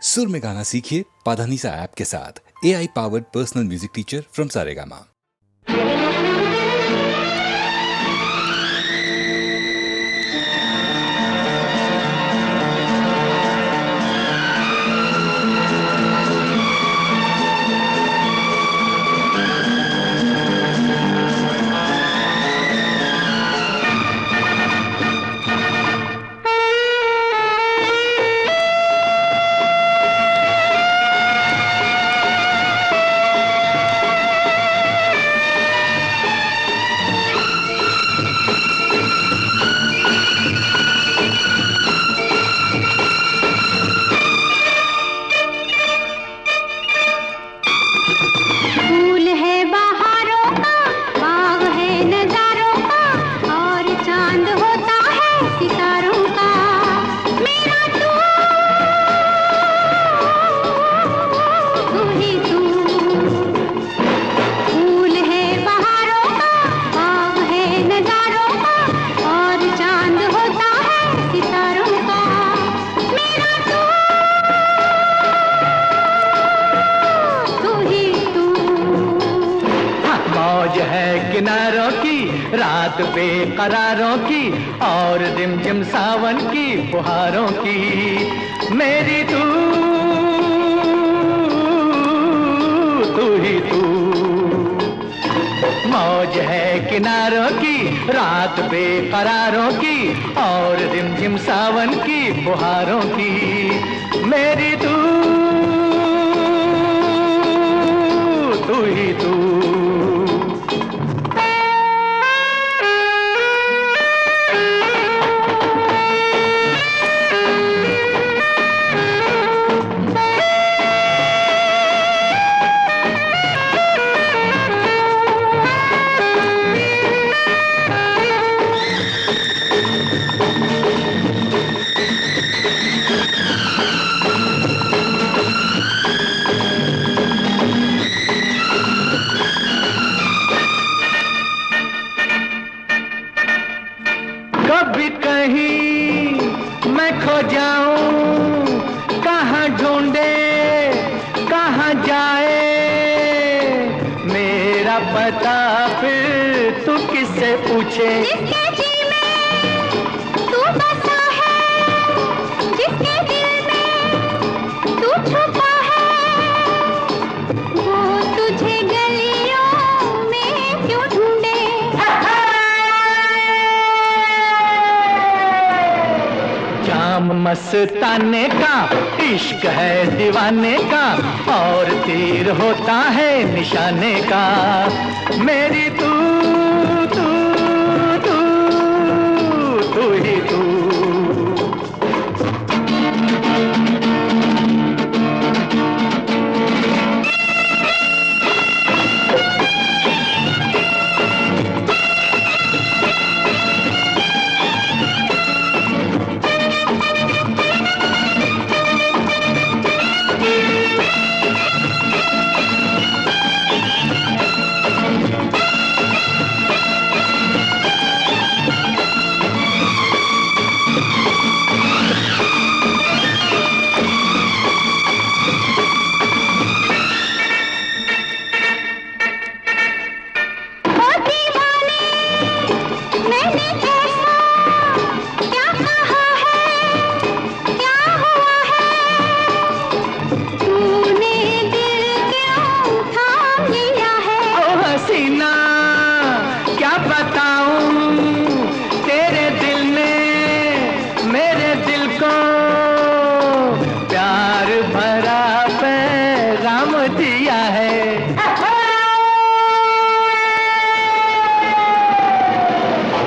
सुर में गाना सीखिए पाधानीसा ऐप के साथ। AI powered personal music teacher from Saregama. किनारों की रात बेकरारों की और रिमझिम सावन की फुहारों की मेरी तू ही तू। मौज है किनारों की रात बेकरारों की और रिमझिम सावन की फुहारों की मेरी तू ही तू। कभी कहीं मैं खो जाऊं, कहाँ ढूंढे कहाँ जाए मेरा पता, फिर तू किससे पूछे। जिसके जी में तू बसा है, जिसके दिल में तू छुपा है, वो तुझे गलियों में क्यों ढूंढे। जाम मस्ताने का इश्क है दीवाने का और तीर होता है निशाने का मेरी तू ही तू।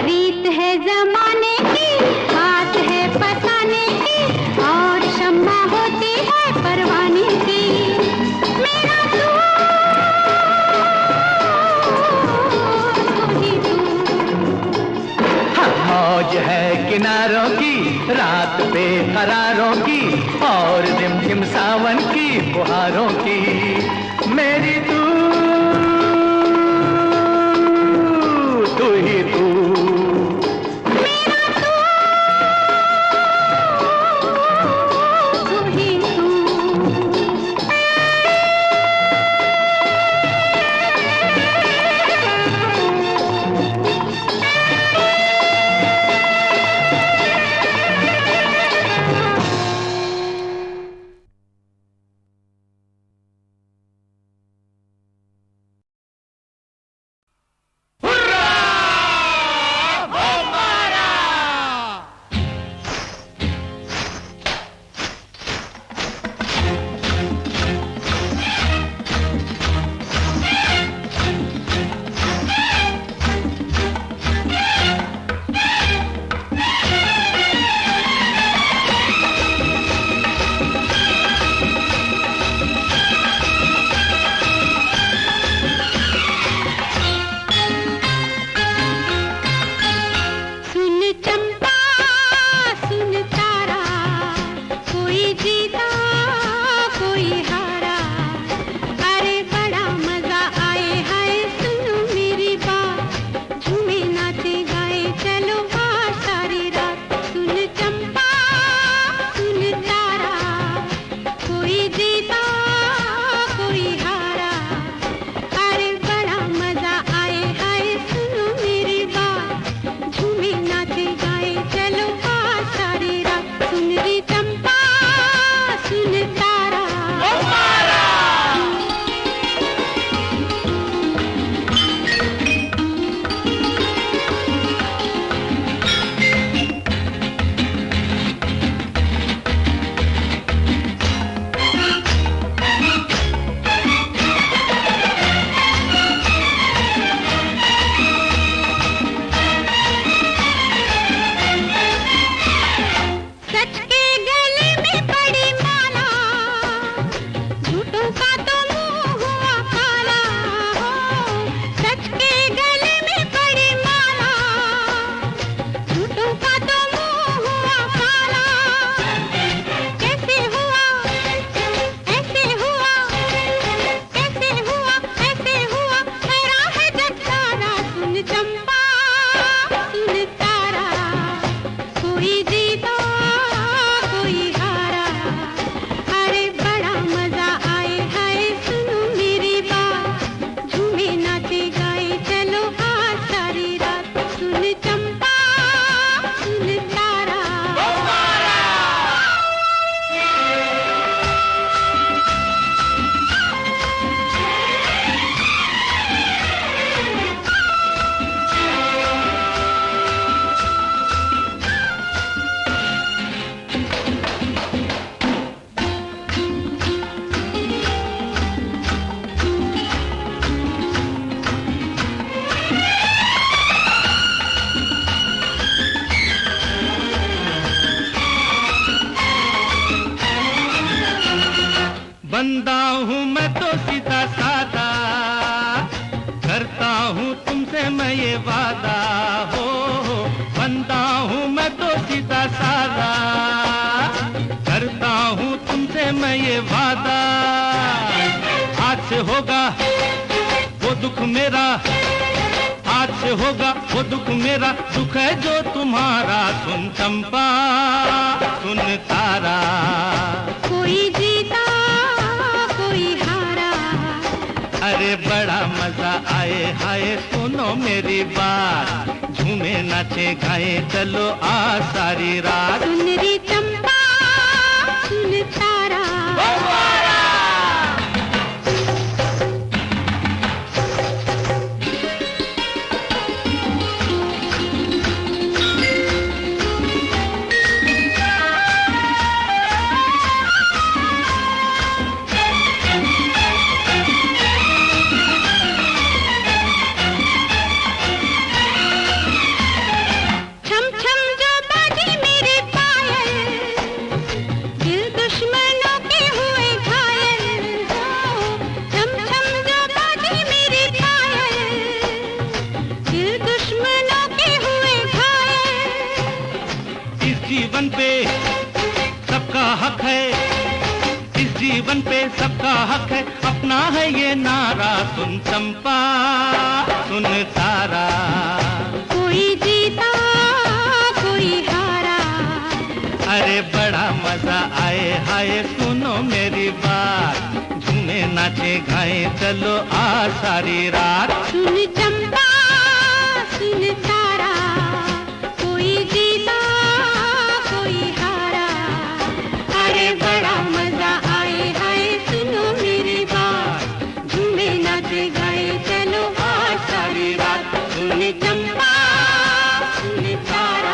रीत है जमाने की, बात है फसाने की और शम्मा होती है परवाने की मेरा तू ही तू। मौज है किनारों की रात बेकरारों की और रिमझिम सावन की फुहारों की मेरी तू ही तू। मेरा तू ही तू। बंदा हूँ मैं तो सीधा सादा, करता हूँ तुमसे मैं ये वादा हो। बंदा हूँ मैं तो सीधा सादा, करता हूँ तुमसे मैं ये वादा। आज से होगा वो दुख मेरा, आज से होगा वो दुख मेरा, दुख है जो तुम्हारा। सुन चंपा सुन तारा, कोई जीता कोई हारा, अरे बड़ा मजा आए हाय सुनो मेरी बात, झूमे नाचे गाए चलो आ सारी रात। सुन रे चंपा सुन तारा, छम छम जो बाजी मेरे पायल, दिल दुश्मनों के हुए घायल। छम छम जो बाजी मेरे पायल, दिल दुश्मनों के हुए घायल। इस जीवन पे सबका हक है, इस जीवन पे सबका हक है, अपना है ये नारा। सुन चंपा सुन तारा, कोई जीता कोई हारा, अरे बड़ा मजा आए हाय सुनो मेरी बात, झूमे नाचे गाए चलो आ सारी रात। सुन चंपा सुन तारा, कोई जीता कोई हारा, अरे बड़ा मजा आए हाय सुनो मेरी बात, झूमे नाचे गाए चलो आ सारी रात। सुन चंपा सुन तारा,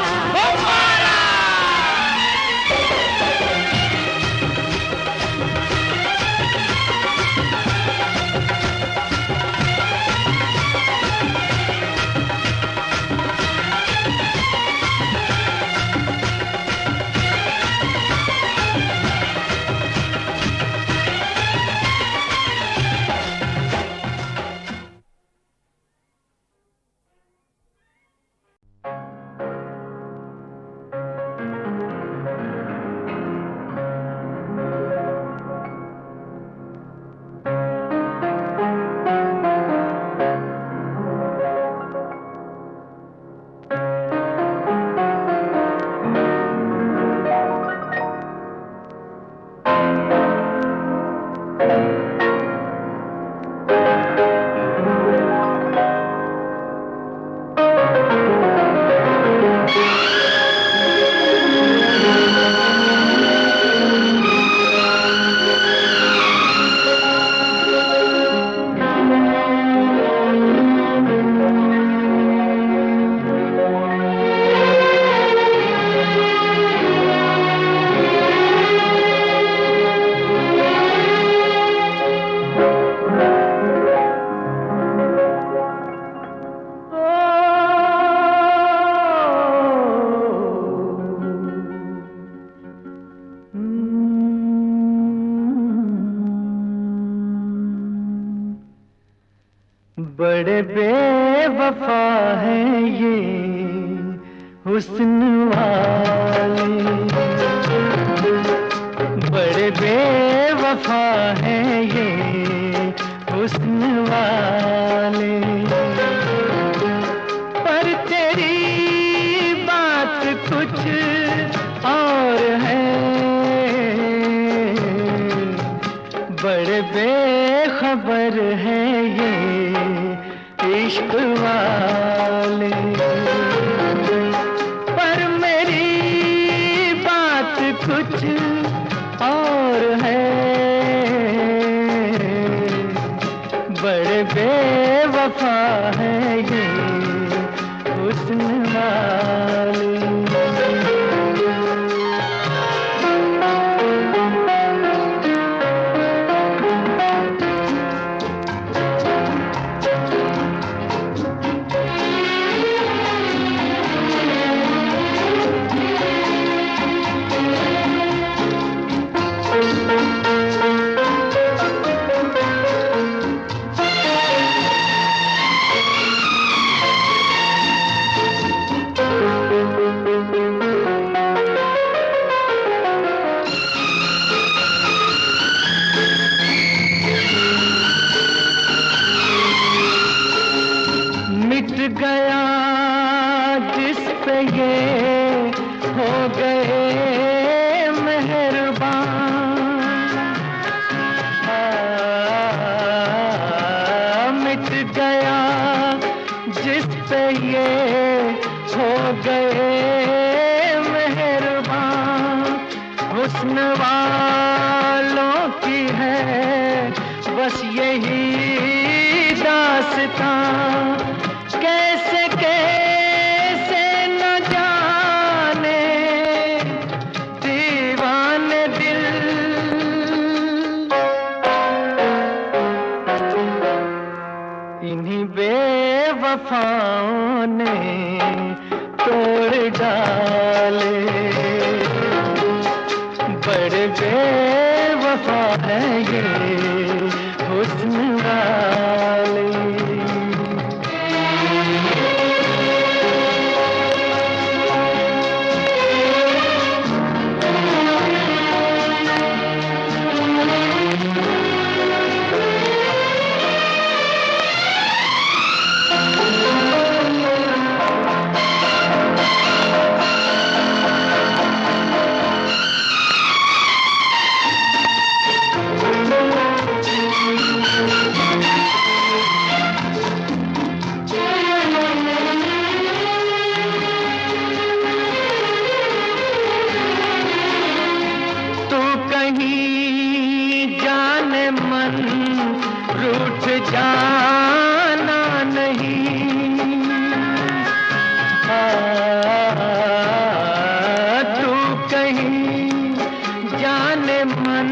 बड़े बेवफा हैं ये हुस्न वाले, बड़े बेवफा हैं ये हुस्न वाले, पर तेरी बात कुछ और है, बड़े बेखबर हैं ये इश्क वाले, पर मेरी बात कुछ और है, बड़े बेवफा हैं ये हुस्न वाले। पे ये हो गए मेहरबान। हुस्न वालों की है बस यही दास्तां। कैसे कैसे न जाने दीवाने दिल, इन्हीं बेवफाओं ने तोड़ डाले। बड़े बेवफा है ये हुस्न वाले। रूठ जाना नहीं, तू कहीं जाने मन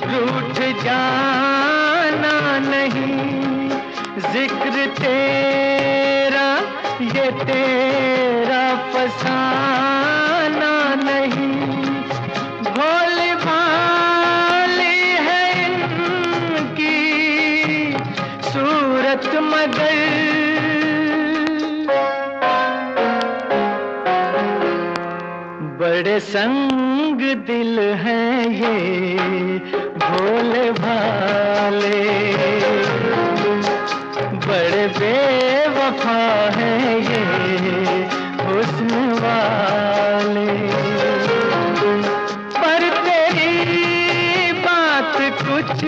रूठ जाना नहीं। जिक्र तेरा ये तेरा फसाना नहीं। भोली भाली है इनकी सूरत मगर बड़े संग दिल हैं ये भोले भाले। बड़े बेवफा हैं ये हुस्न वाले। पर तेरी बात कुछ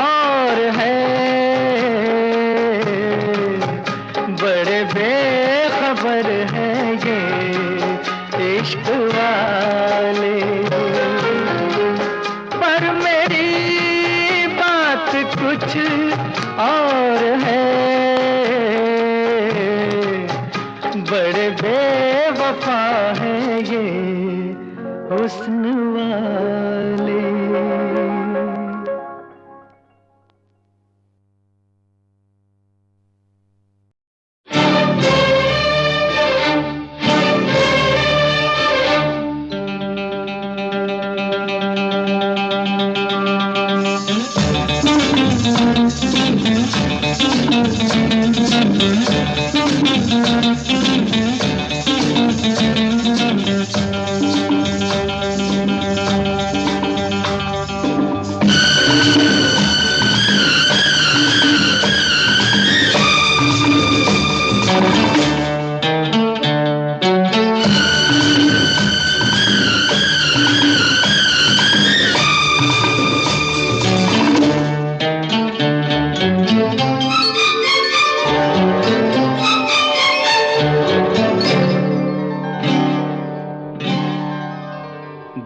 और है, बड़े बेखबर हैं ये इश्क वाले। पर मेरी बात कुछ और है, बड़े बेवफा हैं ये हुस्न वाले।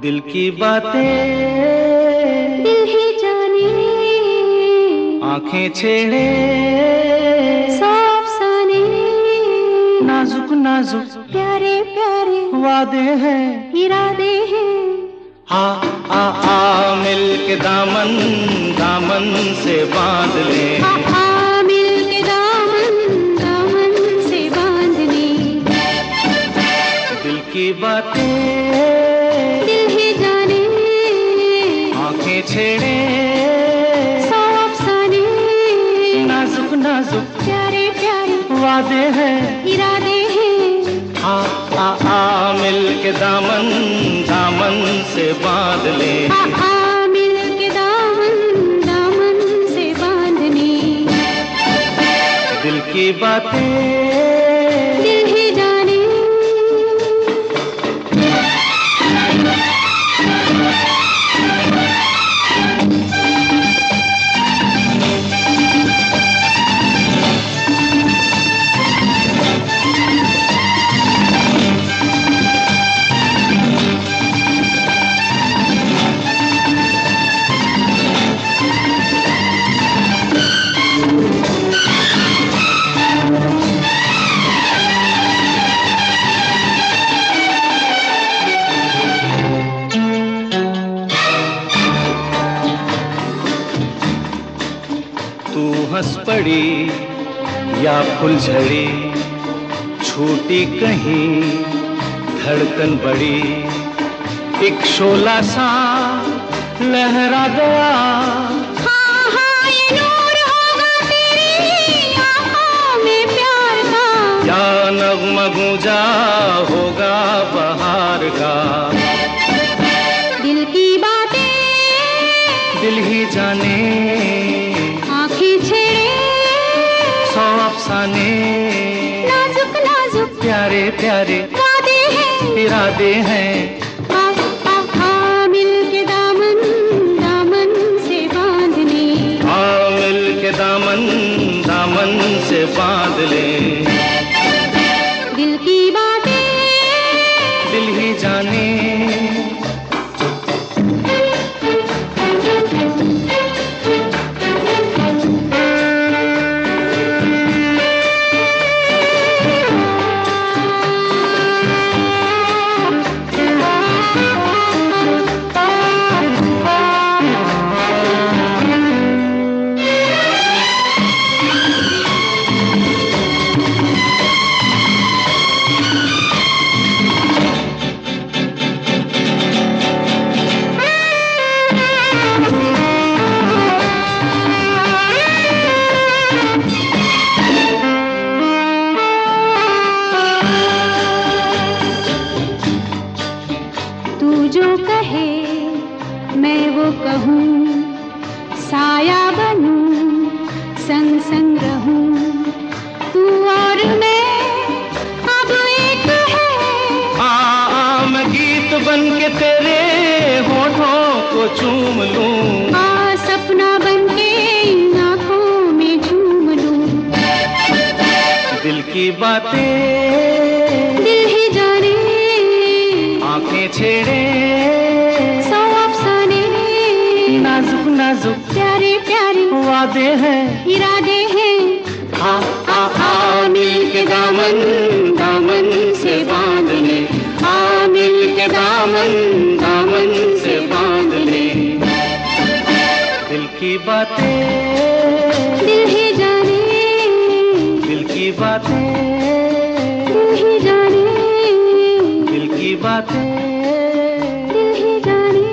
दिल की बातें दिल ही जाने, आंखें छेड़े सौ अफसाने, नाजुक नाजुक प्यारे प्यारे वादे हैं, इरादे हैं। आ आ आ मिल के दामन दामन से बांध ले। आ मिल के दामन दामन से बांध ले। दिल की बातें दिल ही जाने, आंखें छेड़े सौ अफसाने, नाजुक नाजुक प्यारे प्यारे वादे हैं, इरादे हैं। आ आ आ मिल के दामन दामन से बांध ले। आ मिल के दामन दामन से बांध ले। दिल की बातें दिल ही जाने, हंस पड़ी या फुलझड़ी, छूटी कहीं धड़कन बड़ी, एक शोला सा लहरा गया। हाँ हाँ ये नूर होगा तेरी आँखों में प्यार का, या नगमा गूंजा होगा बहार का। दिल की बातें दिल ही जाने, आँखें छेड़े सौ अफसाने, नाजुक नाजुक प्यारे प्यारे वादे हैं, इरादे हैं। आ मिल के दामन दामन से बांधने, आ मिल के दामन दामन से बांध ले। दिल की बातें दिल ही जाने, तू जो कहे मैं वो कहूँ, साया बनूं संग संग रहूं, तू और मैं अब एक है। आ मैं गीत बन के तेरे होठों को चूम लूं, आ सपना बन के इन आँखों में झूम लूं, दिल की बातें दिल ही जाने, आंखें छेड़े सौ अफसाने, नाजुक नाजुक प्यारे प्यारे वादे हैं। इरादे हैं। आ मिल के दामन दामन से बांध ले, आ मिल के दामन दामन से बांध ले। दिल की बातें दिल ही जाने, दिल की बातें दिल ही जाने, दिल की बातें। दिल ही जाने।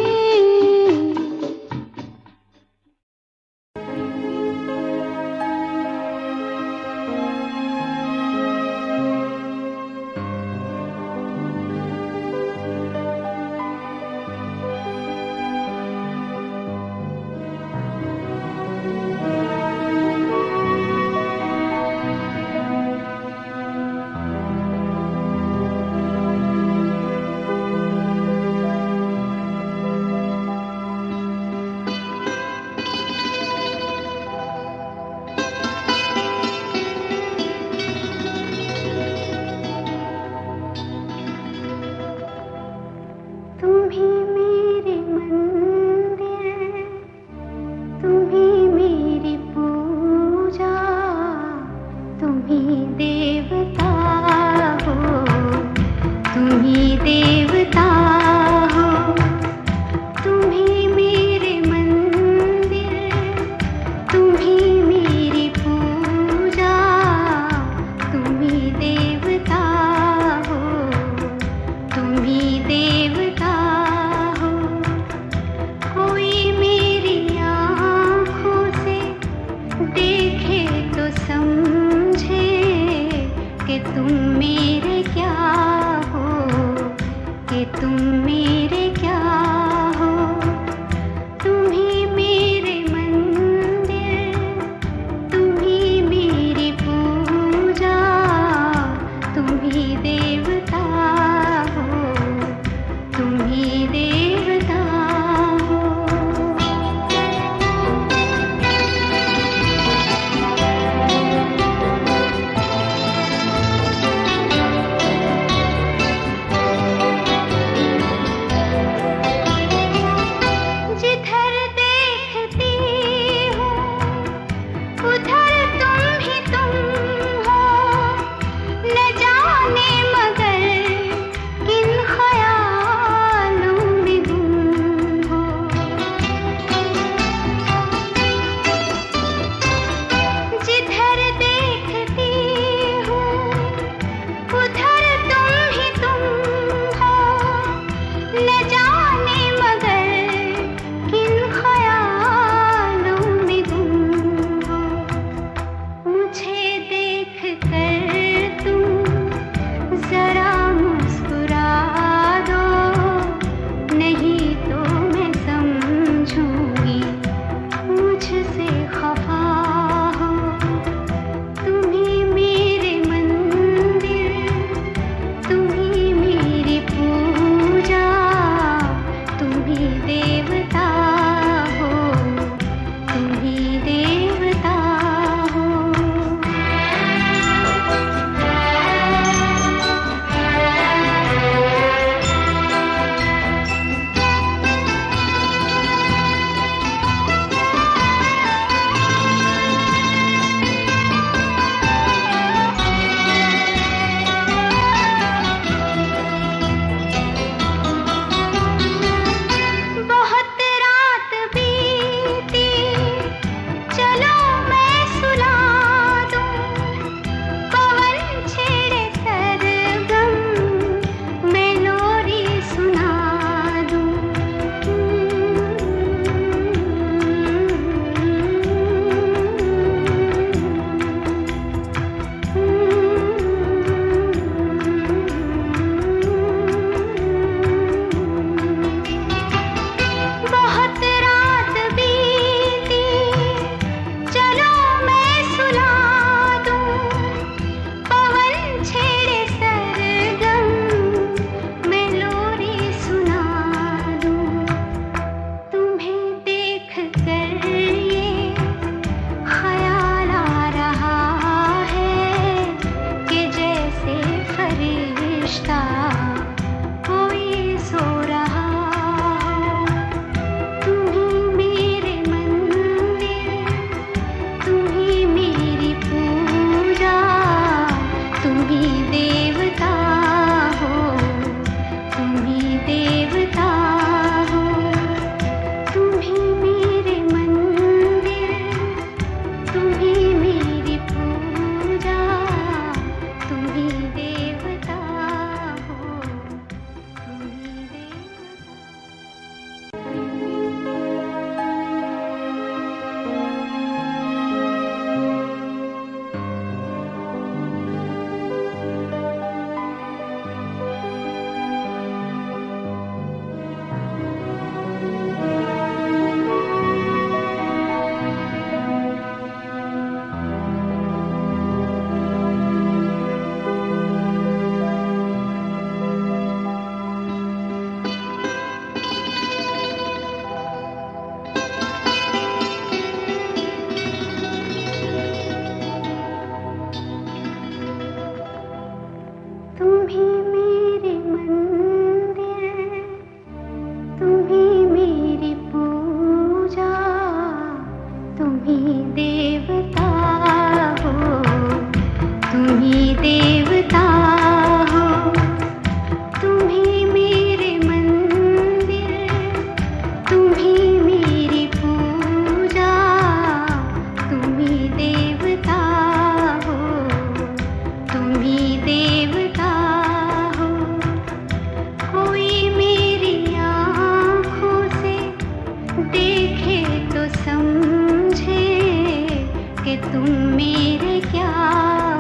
कि तुम मेरे क्या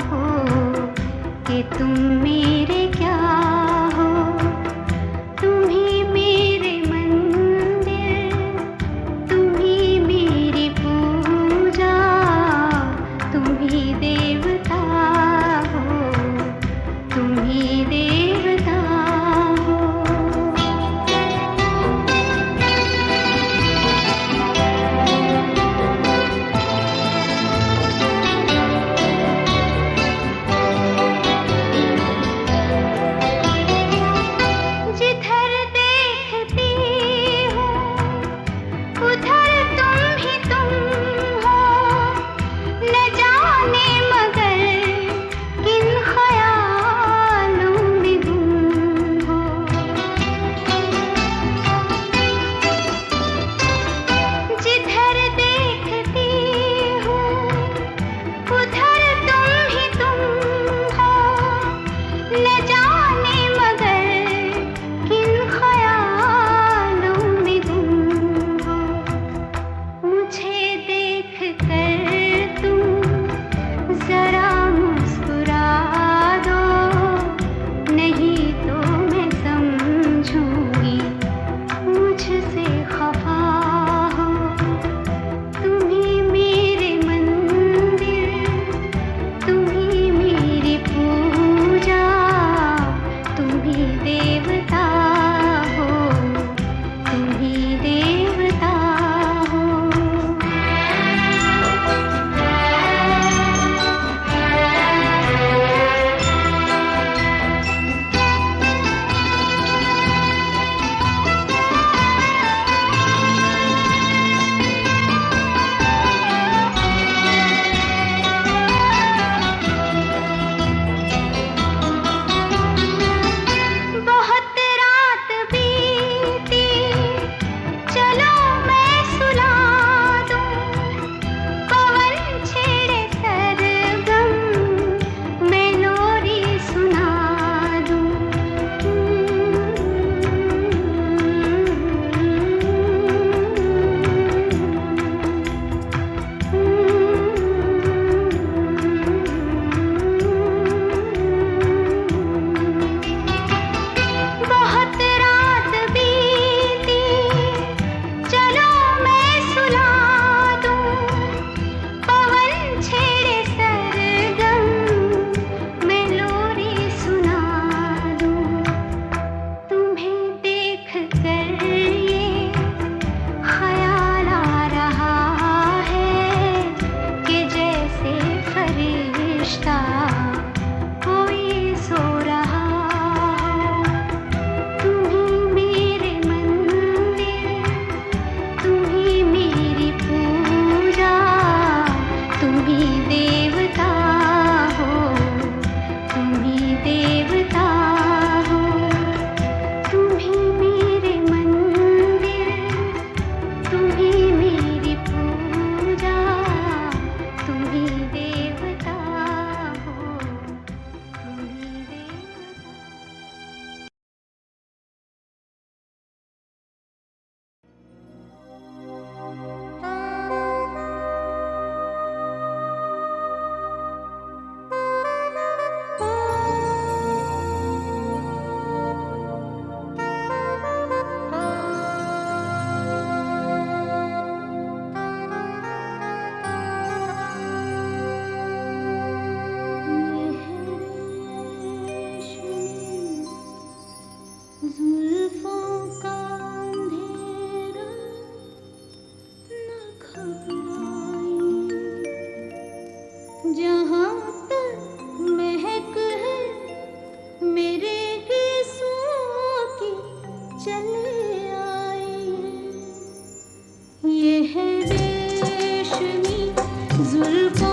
हो, कि तुम मेरे क्या हो। तुम ही मेरे मंदिर, तुम ही मेरी पूजा, तुम ही देवता हो, तुम ही देवता हो। जिधर देखती हूँ उधर तुम ही तुम हो, न जाने मगर किन ख्यालों में गुम हो। जिधर देखती हूँ उधर तुम ही तुम हो, न जाने मगर किन ख्यालों में गुम हो। मुझे देख कर तुम जरा मुस्कुरा दो, नहीं तो मैं समझूंगी मुझसे खफा हो। तुम ही मेरे मंदिर, तुम ही मेरी पूजा, तुम ही देवता हो, तुम ही देवता हो। बहुत रात बीती, चलो मैं सुला दूं। पवन छेड़े सरगम, मैं लोरी सुना दूं। बहुत रात बीती, चलो मैं सुला दूं। पवन छेड़े सरगम, मैं लोरी सुना दूं। तुम्हें देख कर ये ख्याल आ रहा है कि जैसे फरिश्ता कोई सो रहा हो। तुम ही मेरे मंदिर, तुम ही मेरी पूजा, तुम ही देवता हो, तुम ही देवता हो। तुम ही मेरे मंदिर, तुम ही मेरी पूजा, तुम ही देवता हो, तुम ही देवता। जुल्फों का अंधेरा न घबराए, जहाँ तक महक है मेरे गीसों की चले आए। ये है रेशमी जुल्फों